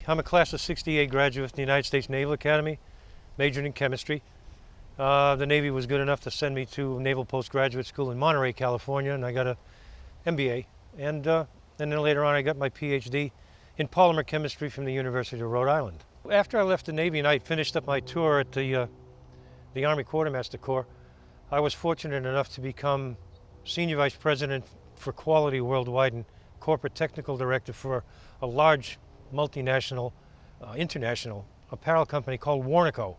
I'm a class of '68 graduate from the United States Naval Academy, majored in chemistry. The Navy was good enough to send me to Naval Postgraduate School in Monterey, California, and I got an MBA. And then later on I got my PhD in polymer chemistry from the University of Rhode Island. After I left the Navy and I finished up my tour at the Army Quartermaster Corps, I was fortunate enough to become Senior Vice President for Quality Worldwide and Corporate Technical Director for a large multinational, international apparel company called Warnaco.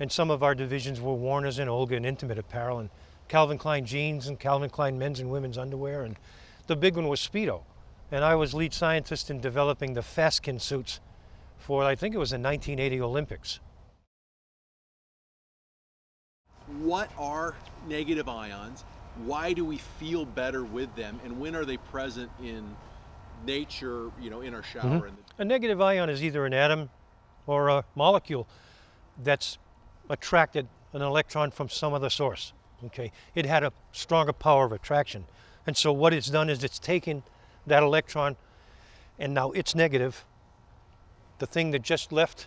And some of our divisions were Warner's and Olga and Intimate Apparel and Calvin Klein jeans and Calvin Klein men's and women's underwear. And the big one was Speedo. And I was lead scientist in developing the Faskin suits for, I think it was the 1980 Olympics. What are negative ions? Why do we feel better with them? And when are they present in nature, in our shower? A negative ion is either an atom or a molecule that's attracted an electron from some other source. Okay, it had a stronger power of attraction. And so what it's done is it's taken that electron and now it's negative. The thing that just left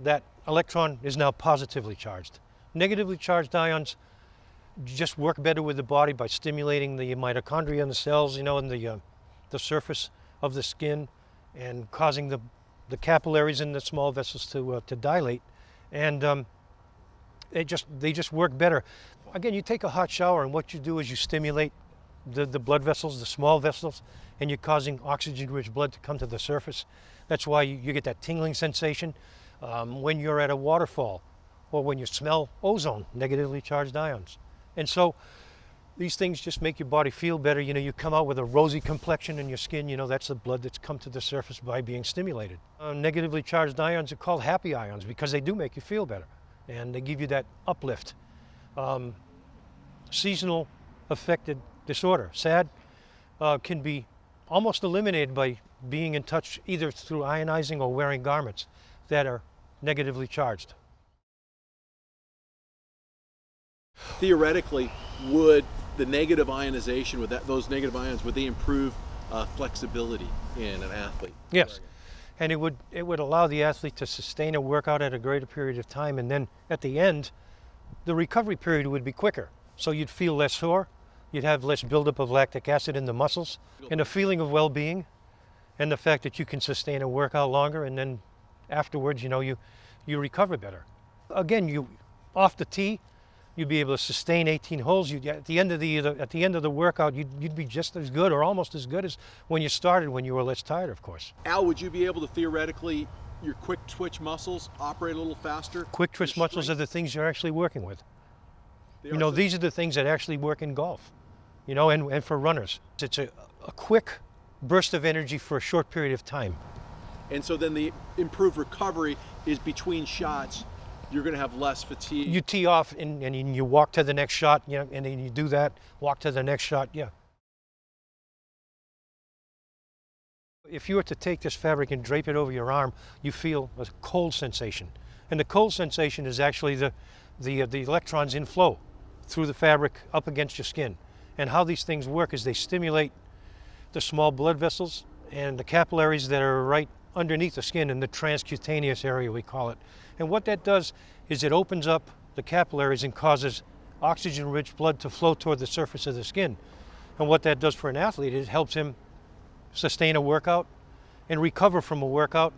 that electron is now positively charged. Negatively charged ions just work better with the body by stimulating the mitochondria in the cells, and the surface of the skin, and causing the capillaries in the small vessels to dilate, and they just work better. Again, you take a hot shower, and what you do is you stimulate the blood vessels, the small vessels, and you're causing oxygen-rich blood to come to the surface. That's why you get that tingling sensation when you're at a waterfall, or when you smell ozone, negatively charged ions. And so these things just make your body feel better. You come out with a rosy complexion in your skin. That's the blood that's come to the surface by being stimulated. Negatively charged ions are called happy ions because they do make you feel better and they give you that uplift. Seasonal affected disorder, SAD, can be almost eliminated by being in touch either through ionizing or wearing garments that are negatively charged. Theoretically, would the negative ionization, those negative ions, would they improve flexibility in an athlete? Yes, and it would allow the athlete to sustain a workout at a greater period of time, and then at the end, the recovery period would be quicker. So you'd feel less sore, you'd have less buildup of lactic acid in the muscles, and a feeling of well-being, and the fact that you can sustain a workout longer, and then afterwards, you recover better. Again, off the tee, you'd be able to sustain 18 holes. At the end of the workout, you'd be just as good or almost as good as when you started, when you were less tired, of course. Al, would you be able to theoretically, your quick twitch muscles operate a little faster? Quick twitch muscles are the things you're actually working with. These are the things that actually work in golf, and for runners. It's a quick burst of energy for a short period of time. And so then the improved recovery is between shots. You're going to have less fatigue. You tee off and you walk to the next shot, and then you do that, walk to the next shot, yeah. If you were to take this fabric and drape it over your arm, you feel a cold sensation. And the cold sensation is actually the electrons in flow through the fabric up against your skin. And how these things work is they stimulate the small blood vessels and the capillaries that are right underneath the skin in the transcutaneous area, we call it. And what that does is it opens up the capillaries and causes oxygen-rich blood to flow toward the surface of the skin. And what that does for an athlete is it helps him sustain a workout and recover from a workout,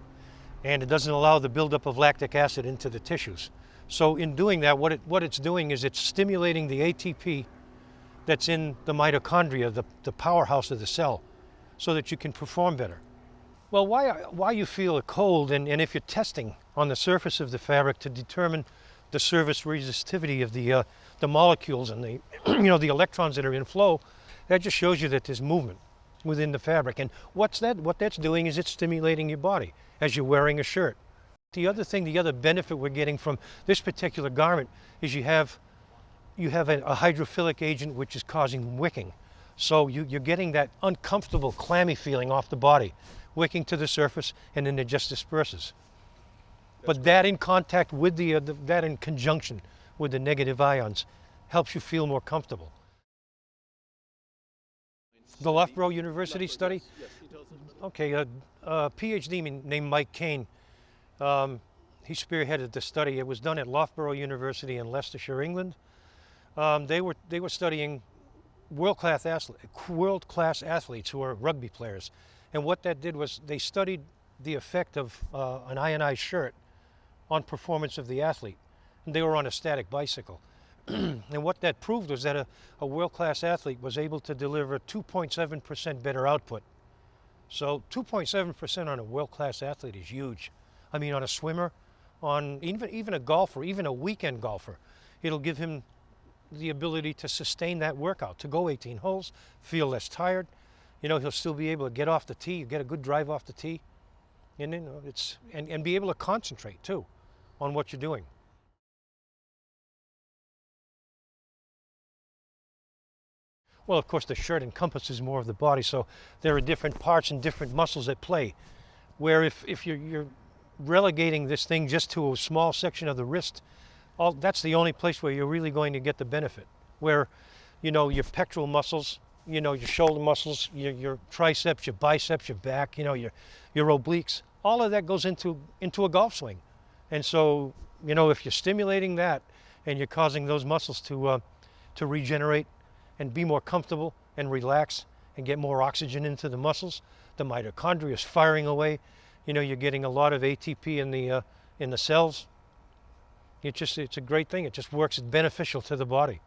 and it doesn't allow the buildup of lactic acid into the tissues. So in doing that, what it's doing is it's stimulating the ATP that's in the mitochondria, the powerhouse of the cell, so that you can perform better. Well, why you feel a cold, and if you're testing on the surface of the fabric to determine the surface resistivity of the molecules and the the electrons that are in flow, that just shows you that there's movement within the fabric. And what that's doing is it's stimulating your body as you're wearing a shirt. The other benefit we're getting from this particular garment is you have a hydrophilic agent which is causing wicking. So you're getting that uncomfortable, clammy feeling off the body, wicking to the surface, and then it just disperses. But that in contact with that in conjunction with the negative ions helps you feel more comfortable. The Loughborough University study? Yes, he tells us. Okay, a PhD named Mike Kane He spearheaded the study. It was done at Loughborough University in Leicestershire, England. They were studying world-class athletes who are rugby players, and what that did was they studied the effect of an ionized shirt on performance of the athlete. And they were on a static bicycle. And what that proved was that a world-class athlete was able to deliver 2.7% better output. So 2.7% on a world-class athlete is huge. I mean, on a swimmer, on even a golfer, even a weekend golfer, it'll give him the ability to sustain that workout, to go 18 holes, feel less tired. You know, he'll still be able to get off the tee, get a good drive off the tee, and you know, and be able to concentrate too on what you're doing. Well, of course, the shirt encompasses more of the body, so there are different parts and different muscles at play. Where if you're relegating this thing just to a small section of the wrist, that's the only place where you're really going to get the benefit. Where, you know, your pectoral muscles, you know, your shoulder muscles, your triceps, your biceps, your back, you know, your obliques, all of that goes into a golf swing. And so, you know, if you're stimulating that and you're causing those muscles to regenerate and be more comfortable and relax and get more oxygen into the muscles, the mitochondria is firing away. You know, you're getting a lot of ATP in the cells. It's a great thing. It just works. It's beneficial to the body.